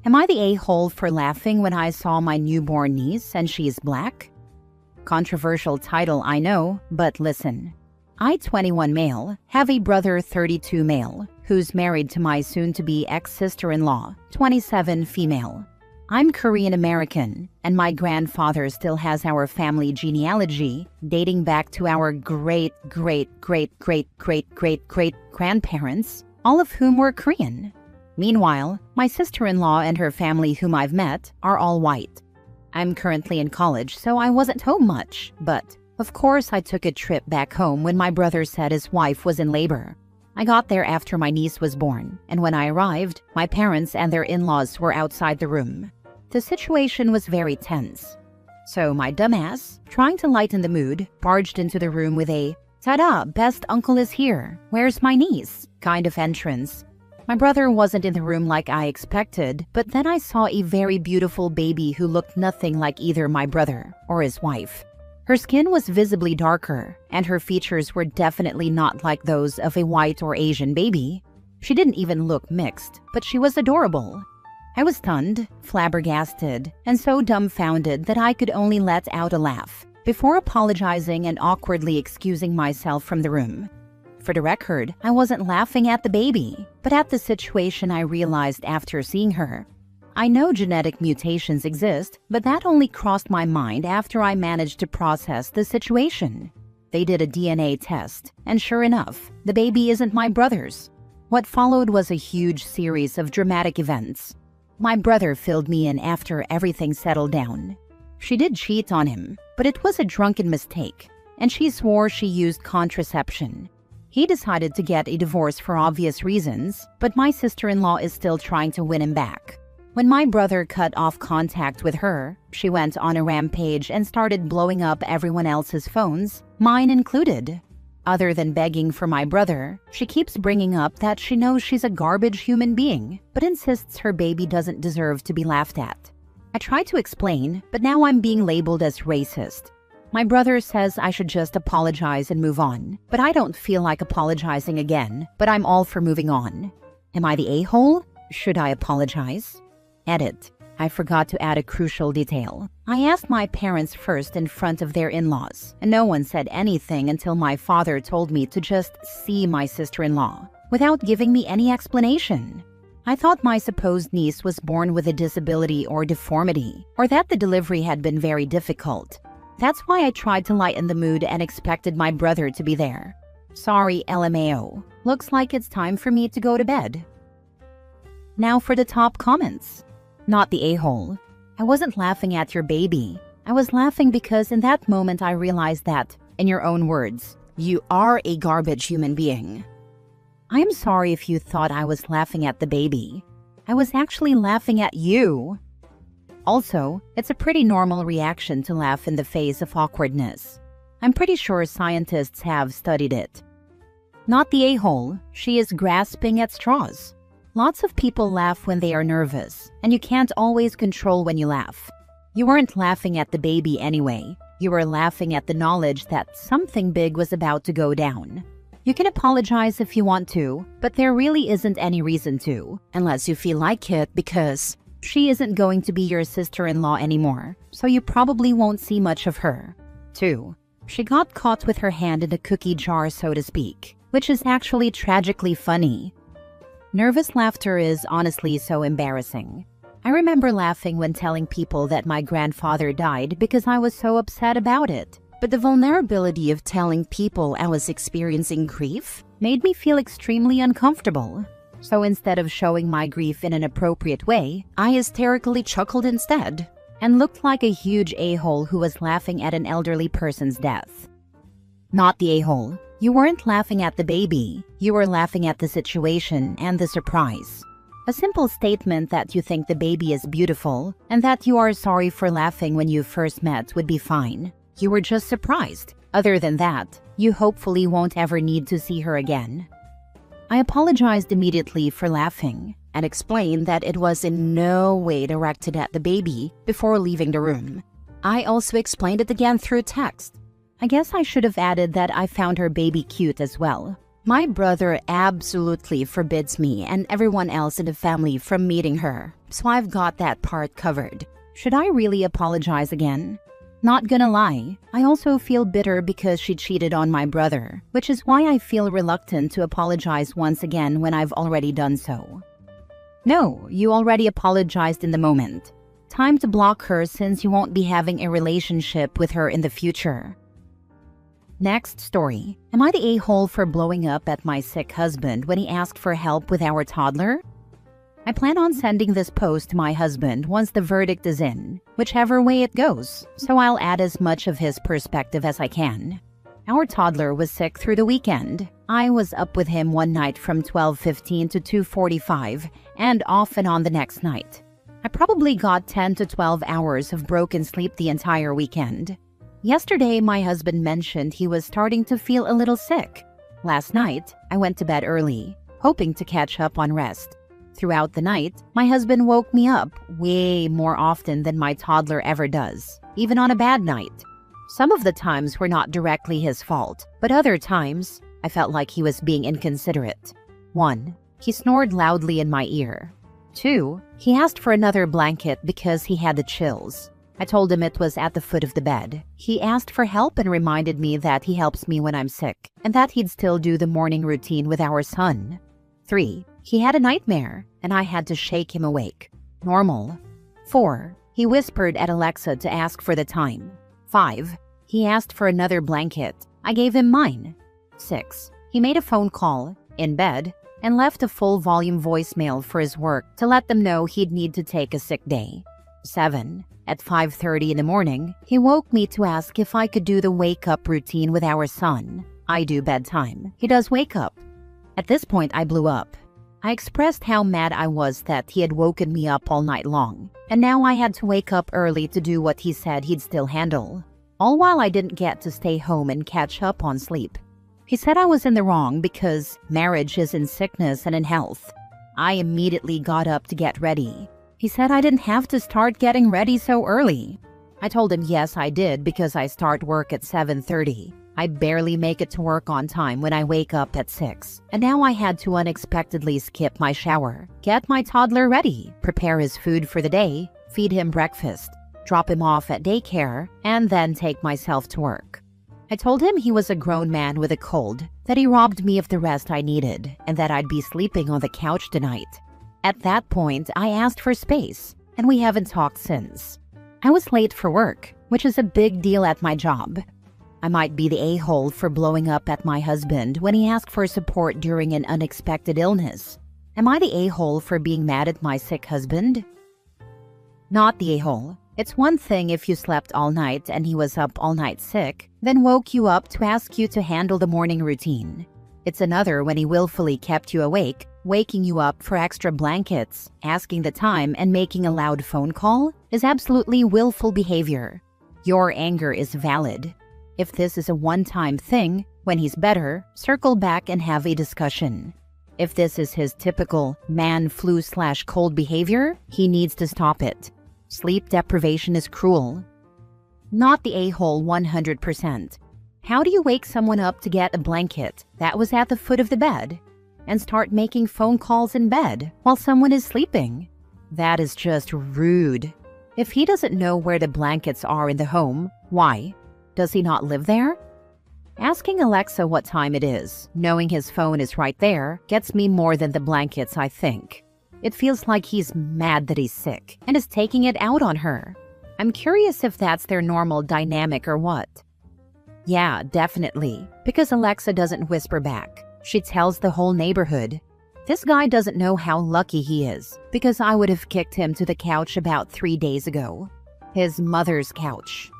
Am I the a-hole for laughing when I saw my newborn niece and she's black? Controversial title, I know, but listen. I, 21 male, have a brother 32 male, who's married to my soon-to-be ex-sister-in-law, 27 female. I'm Korean American, and my grandfather still has our family genealogy dating back to our great-great-great-great-great-great-great-grandparents, all of whom were Korean. Meanwhile, my sister-in-law and her family whom I've met are all white. I'm currently in college, so I wasn't home much, but of course I took a trip back home when my brother said his wife was in labor. I got there after my niece was born, and when I arrived, my parents and their in-laws were outside the room. The situation was very tense. So my dumbass, trying to lighten the mood, barged into the room with a "Ta-da, best uncle is here, where's my niece?" kind of entrance. My brother wasn't in the room like I expected, but then I saw a very beautiful baby who looked nothing like either my brother or his wife. Her skin was visibly darker, and her features were definitely not like those of a white or Asian baby. She didn't even look mixed, but she was adorable. I was stunned, flabbergasted, and so dumbfounded that I could only let out a laugh before apologizing and awkwardly excusing myself from the room. For the record, I wasn't laughing at the baby, but at the situation I realized after seeing her. I know genetic mutations exist, but that only crossed my mind after I managed to process the situation. They did a DNA test, and sure enough, the baby isn't my brother's. What followed was a huge series of dramatic events. My brother filled me in after everything settled down. She did cheat on him, but it was a drunken mistake, and she swore she used contraception. He decided to get a divorce for obvious reasons, but my sister-in-law is still trying to win him back. When my brother cut off contact with her, she went on a rampage and started blowing up everyone else's phones, mine included. Other than begging for my brother, she keeps bringing up that she knows she's a garbage human being, but insists her baby doesn't deserve to be laughed at. I tried to explain, but now I'm being labeled as racist. My brother says I should just apologize and move on, but I don't feel like apologizing again, but I'm all for moving on. Am I the a-hole? Should I apologize? Edit. I forgot to add a crucial detail. I asked my parents first in front of their in-laws, and no one said anything until my father told me to just see my sister-in-law, without giving me any explanation. I thought my supposed niece was born with a disability or deformity, or that the delivery had been very difficult. That's why I tried to lighten the mood and expected my brother to be there. Sorry, LMAO. Looks like it's time for me to go to bed. Now for the top comments. Not the a-hole. I wasn't laughing at your baby. I was laughing because in that moment I realized that, in your own words, you are a garbage human being. I am sorry if you thought I was laughing at the baby. I was actually laughing at you. Also, it's a pretty normal reaction to laugh in the face of awkwardness. I'm pretty sure scientists have studied it. Not the a-hole. She is grasping at straws. Lots of people laugh when they are nervous, and you can't always control when you laugh. You weren't laughing at the baby anyway. You were laughing at the knowledge that something big was about to go down. You can apologize if you want to, but there really isn't any reason to, unless you feel like it, because she isn't going to be your sister-in-law anymore, so you probably won't see much of her. 2. She got caught with her hand in a cookie jar, so to speak, which is actually tragically funny. Nervous laughter is honestly so embarrassing. I remember laughing when telling people that my grandfather died because I was so upset about it. But the vulnerability of telling people I was experiencing grief made me feel extremely uncomfortable. So instead of showing my grief in an appropriate way, I hysterically chuckled instead, and looked like a huge a-hole who was laughing at an elderly person's death. Not the a-hole. You weren't laughing at the baby. You were laughing at the situation and the surprise. A simple statement that you think the baby is beautiful and that you are sorry for laughing when you first met would be fine. You were just surprised. Other than that, you hopefully won't ever need to see her again. I apologized immediately for laughing and explained that it was in no way directed at the baby before leaving the room. I also explained it again through text. I guess I should have added that I found her baby cute as well. My brother absolutely forbids me and everyone else in the family from meeting her, so I've got that part covered. Should I really apologize again? Not gonna lie, I also feel bitter because she cheated on my brother, which is why I feel reluctant to apologize once again when I've already done so. No, you already apologized in the moment. Time to block her since you won't be having a relationship with her in the future. Next story. Am I the a-hole for blowing up at my sick husband when he asked for help with our toddler? I plan on sending this post to my husband once the verdict is in, whichever way it goes, so I'll add as much of his perspective as I can. Our toddler was sick through the weekend. I was up with him one night from 12:15 to 2:45 and off and on the next night. I probably got 10 to 12 hours of broken sleep the entire weekend. Yesterday, my husband mentioned he was starting to feel a little sick. Last night, I went to bed early, hoping to catch up on rest. Throughout the night, my husband woke me up way more often than my toddler ever does, even on a bad night. Some of the times were not directly his fault, but other times, I felt like he was being inconsiderate. 1. He snored loudly in my ear. 2. He asked for another blanket because he had the chills. I told him it was at the foot of the bed. He asked for help and reminded me that he helps me when I'm sick, and that he'd still do the morning routine with our son. 3. He had a nightmare, and I had to shake him awake. Normal. 4. He whispered at Alexa to ask for the time. 5. He asked for another blanket. I gave him mine. 6. He made a phone call, in bed, and left a full-volume voicemail for his work to let them know he'd need to take a sick day. 7. At 5:30 in the morning, he woke me to ask if I could do the wake-up routine with our son. I do bedtime. He does wake up. At this point, I blew up. I expressed how mad I was that he had woken me up all night long, and now I had to wake up early to do what he said he'd still handle, all while I didn't get to stay home and catch up on sleep. He said I was in the wrong because marriage is in sickness and in health. I immediately got up to get ready. He said I didn't have to start getting ready so early. I told him yes, I did because I start work at 7:30. I barely make it to work on time when I wake up at 6, and now I had to unexpectedly skip my shower, get my toddler ready, prepare his food for the day, feed him breakfast, drop him off at daycare, and then take myself to work. I told him he was a grown man with a cold, that he robbed me of the rest I needed, and that I'd be sleeping on the couch tonight. At that point, I asked for space, and we haven't talked since. I was late for work, which is a big deal at my job. I might be the a-hole for blowing up at my husband when he asked for support during an unexpected illness. Am I the a-hole for being mad at my sick husband? Not the a-hole. It's one thing if you slept all night and he was up all night sick, then woke you up to ask you to handle the morning routine. It's another when he willfully kept you awake, waking you up for extra blankets, asking the time, and making a loud phone call is absolutely willful behavior. Your anger is valid. If this is a one-time thing, when he's better, circle back and have a discussion. If this is his typical man flu/cold behavior, he needs to stop it. Sleep deprivation is cruel. Not the a-hole 100%. How do you wake someone up to get a blanket that was at the foot of the bed and start making phone calls in bed while someone is sleeping? That is just rude. If he doesn't know where the blankets are in the home, why? Does he not live there? Asking Alexa what time it is, knowing his phone is right there, gets me more than the blankets, I think. It feels like he's mad that he's sick and is taking it out on her. I'm curious if that's their normal dynamic or what. Yeah, definitely, because Alexa doesn't whisper back. She tells the whole neighborhood. This guy doesn't know how lucky he is, because I would have kicked him to the couch about 3 days ago. His mother's couch.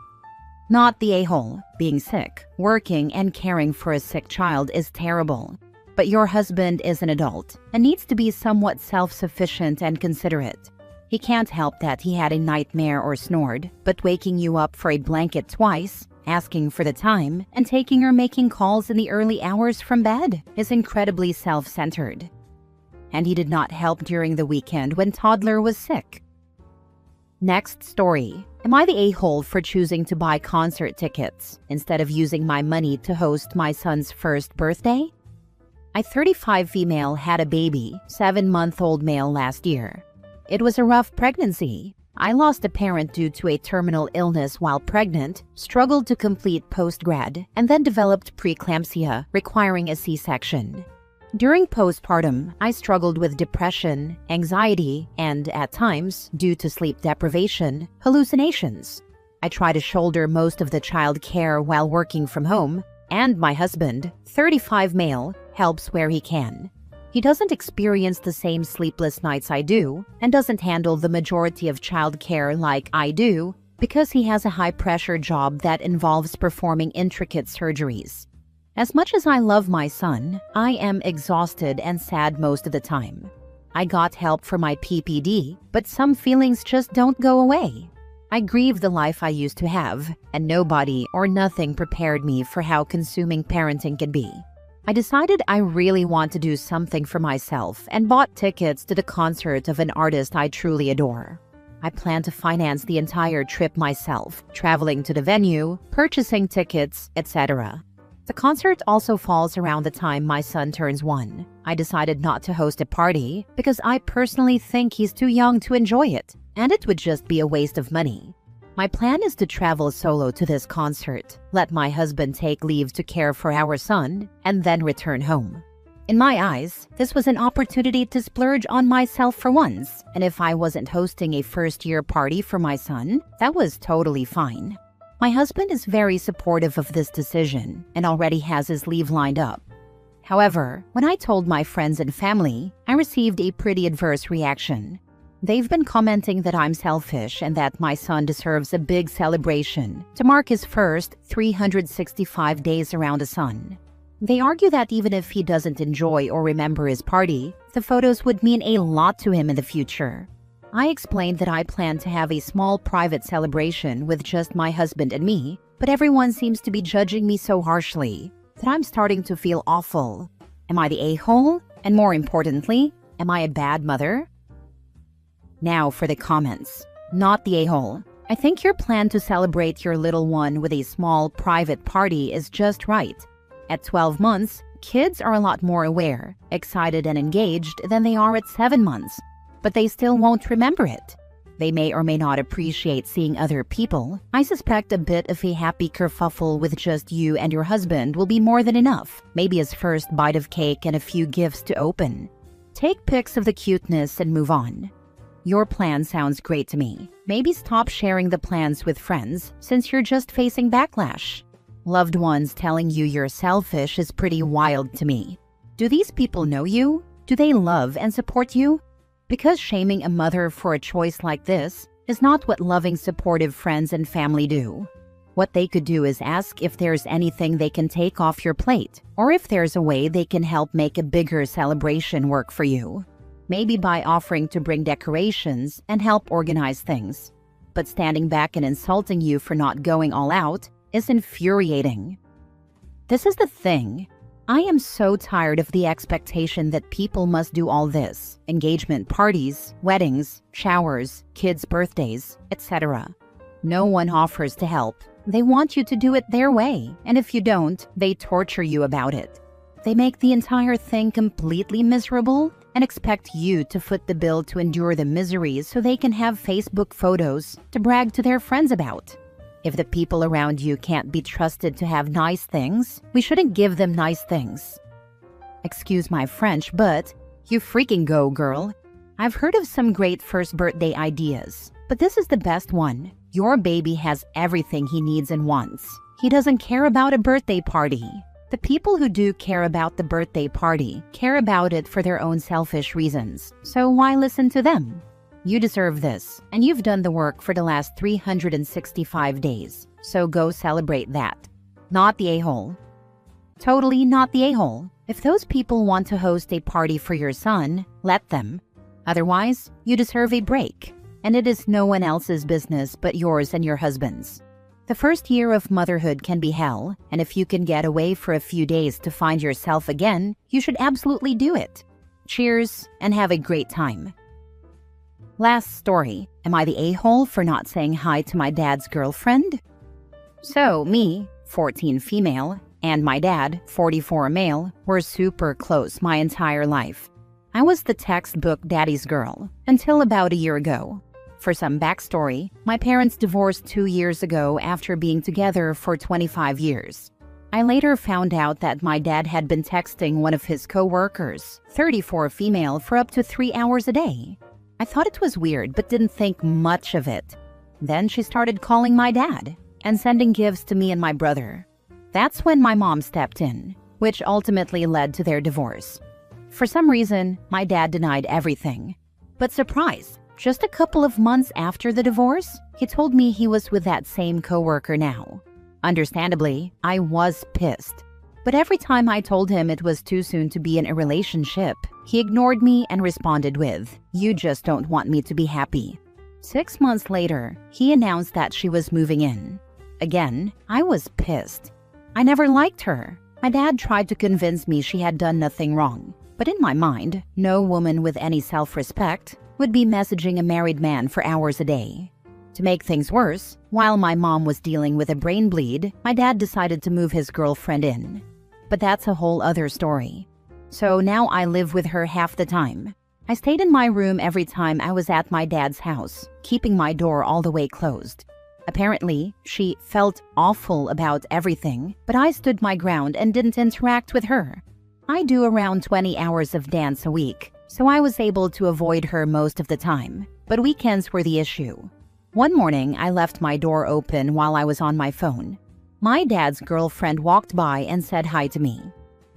Not the a-hole. Being sick, working, and caring for a sick child is terrible. But your husband is an adult and needs to be somewhat self-sufficient and considerate. He can't help that he had a nightmare or snored, but waking you up for a blanket twice, asking for the time, and taking or making calls in the early hours from bed is incredibly self-centered. And he did not help during the weekend when toddler was sick. Next story. Am I the a-hole for choosing to buy concert tickets instead of using my money to host my son's first birthday? A 35 female had a baby, 7-month-old male last year. It was a rough pregnancy. I lost a parent due to a terminal illness while pregnant, struggled to complete postgrad, and then developed preeclampsia, requiring a C-section. During postpartum, I struggled with depression, anxiety, and, at times, due to sleep deprivation, hallucinations. I try to shoulder most of the child care while working from home, and my husband, 35 male, helps where he can. He doesn't experience the same sleepless nights I do, and doesn't handle the majority of child care like I do, because he has a high-pressure job that involves performing intricate surgeries. As much as I love my son, I am exhausted and sad most of the time. I got help for my PPD, but some feelings just don't go away. I grieve the life I used to have, and nobody or nothing prepared me for how consuming parenting can be. I decided I really want to do something for myself and bought tickets to the concert of an artist I truly adore. I plan to finance the entire trip myself, traveling to the venue, purchasing tickets, etc. The concert also falls around the time my son turns 1. I decided not to host a party because I personally think he's too young to enjoy it, and it would just be a waste of money. My plan is to travel solo to this concert, let my husband take leave to care for our son, and then return home. In my eyes, this was an opportunity to splurge on myself for once, and if I wasn't hosting a first-year party for my son, that was totally fine. My husband is very supportive of this decision and already has his leave lined up. However, when I told my friends and family, I received a pretty adverse reaction. They've been commenting that I'm selfish and that my son deserves a big celebration to mark his first 365 days around the sun. They argue that even if he doesn't enjoy or remember his party, the photos would mean a lot to him in the future. I explained that I plan to have a small private celebration with just my husband and me, but everyone seems to be judging me so harshly that I'm starting to feel awful. Am I the a-hole? And more importantly, am I a bad mother? Now for the comments. Not the a-hole. I think your plan to celebrate your little one with a small private party is just right. At 12 months, kids are a lot more aware, excited and engaged than they are at 7 months. But they still won't remember it. They may or may not appreciate seeing other people. I suspect a bit of a happy kerfuffle with just you and your husband will be more than enough. Maybe his first bite of cake and a few gifts to open. Take pics of the cuteness and move on. Your plan sounds great to me. Maybe stop sharing the plans with friends since you're just facing backlash. Loved ones telling you you're selfish is pretty wild to me. Do these people know you? Do they love and support you? Because shaming a mother for a choice like this is not what loving, supportive friends and family do. What they could do is ask if there's anything they can take off your plate, or if there's a way they can help make a bigger celebration work for you. Maybe by offering to bring decorations and help organize things. But standing back and insulting you for not going all out is infuriating. This is the thing. I am so tired of the expectation that people must do all this. Engagement parties, weddings, showers, kids' birthdays, etc. No one offers to help. They want you to do it their way, and if you don't, they torture you about it. They make the entire thing completely miserable and expect you to foot the bill to endure the miseries so they can have Facebook photos to brag to their friends about. If the people around you can't be trusted to have nice things, we shouldn't give them nice things. Excuse my French, but you freaking go, girl. I've heard of some great first birthday ideas, but this is the best one. Your baby has everything he needs and wants. He doesn't care about a birthday party. The people who do care about the birthday party care about it for their own selfish reasons, so why listen to them? You deserve this, and you've done the work for the last 365 days, so go celebrate that. Not the a-hole. Totally not the a-hole. If those people want to host a party for your son, let them. Otherwise, you deserve a break, and it is no one else's business but yours and your husband's. The first year of motherhood can be hell, and if you can get away for a few days to find yourself again, you should absolutely do it. Cheers, and have a great time. Last story. Am I the a-hole for not saying hi to my dad's girlfriend? So, me, 14 female, and my dad, 44 male, were super close my entire life. I was the textbook daddy's girl until about a year ago. For some backstory, my parents divorced 2 years ago after being together for 25 years. I later found out that my dad had been texting one of his co-workers, 34 female, for up to 3 hours a day. I thought it was weird but didn't think much of it. Then she started calling my dad and sending gifts to me and my brother. That's when my mom stepped in, which ultimately led to their divorce. For some reason, my dad denied everything. But surprise, just a couple of months after the divorce, he told me he was with that same coworker now. Understandably, I was pissed. But every time I told him it was too soon to be in a relationship, he ignored me and responded with, "You just don't want me to be happy." 6 months later, he announced that she was moving in. Again, I was pissed. I never liked her. My dad tried to convince me she had done nothing wrong. But in my mind, no woman with any self-respect would be messaging a married man for hours a day. To make things worse, while my mom was dealing with a brain bleed, my dad decided to move his girlfriend in. But that's a whole other story. So now I live with her half the time. I stayed in my room every time I was at my dad's house, keeping my door all the way closed. Apparently, she felt awful about everything, but I stood my ground and didn't interact with her. I do around 20 hours of dance a week, so I was able to avoid her most of the time, but weekends were the issue. One morning, I left my door open while I was on my phone. My dad's girlfriend walked by and said hi to me.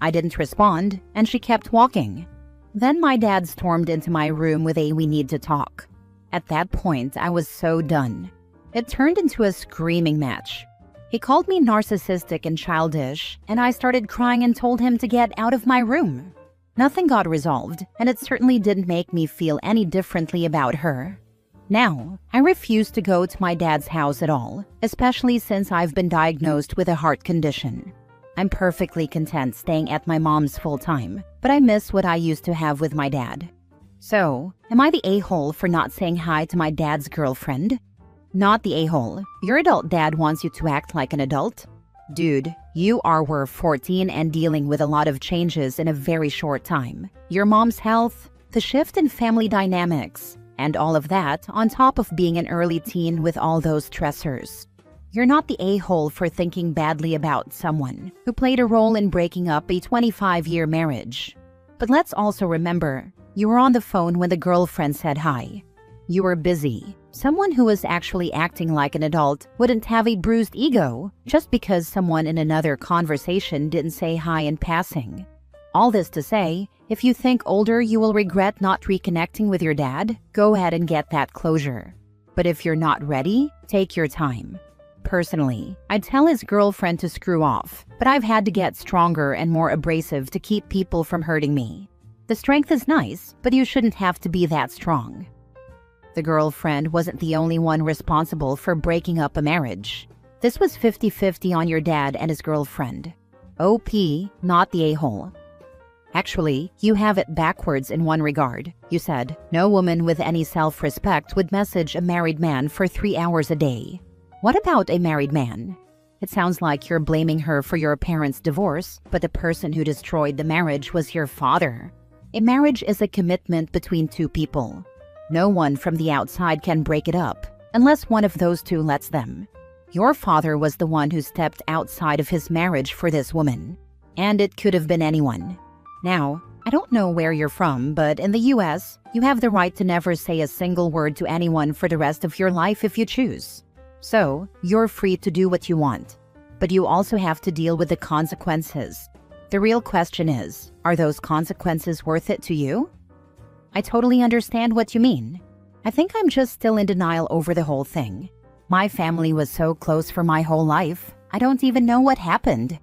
I didn't respond, and she kept walking. Then my dad stormed into my room with a "we need to talk." At that point, I was so done. It turned into a screaming match. He called me narcissistic and childish, and I started crying and told him to get out of my room. Nothing got resolved, and it certainly didn't make me feel any differently about her. Now, I refuse to go to my dad's house at all, especially since I've been diagnosed with a heart condition. I'm perfectly content staying at my mom's full-time, but I miss what I used to have with my dad. So, am I the a-hole for not saying hi to my dad's girlfriend? Not the a-hole. Your adult dad wants you to act like an adult? Dude, you were 14 and dealing with a lot of changes in a very short time. Your mom's health, the shift in family dynamics, and all of that on top of being an early teen with all those stressors. You're not the a-hole for thinking badly about someone who played a role in breaking up a 25-year marriage. But let's also remember, you were on the phone when the girlfriend said hi. You were busy. Someone who was actually acting like an adult wouldn't have a bruised ego just because someone in another conversation didn't say hi in passing. All this to say, if you think older you will regret not reconnecting with your dad, go ahead and get that closure. But if you're not ready, take your time. Personally, I'd tell his girlfriend to screw off, but I've had to get stronger and more abrasive to keep people from hurting me. The strength is nice, but you shouldn't have to be that strong. The girlfriend wasn't the only one responsible for breaking up a marriage. This was 50-50 on your dad and his girlfriend. OP, not the a-hole. Actually, you have it backwards in one regard. You said, no woman with any self-respect would message a married man for 3 hours a day. What about a married man? It sounds like you're blaming her for your parents' divorce, but the person who destroyed the marriage was your father. A marriage is a commitment between two people. No one from the outside can break it up, unless one of those two lets them. Your father was the one who stepped outside of his marriage for this woman. And it could have been anyone. Now, I don't know where you're from, but in the US, you have the right to never say a single word to anyone for the rest of your life if you choose. So, you're free to do what you want. But you also have to deal with the consequences. The real question is, are those consequences worth it to you? I totally understand what you mean. I think I'm just still in denial over the whole thing. My family was so close for my whole life, I don't even know what happened.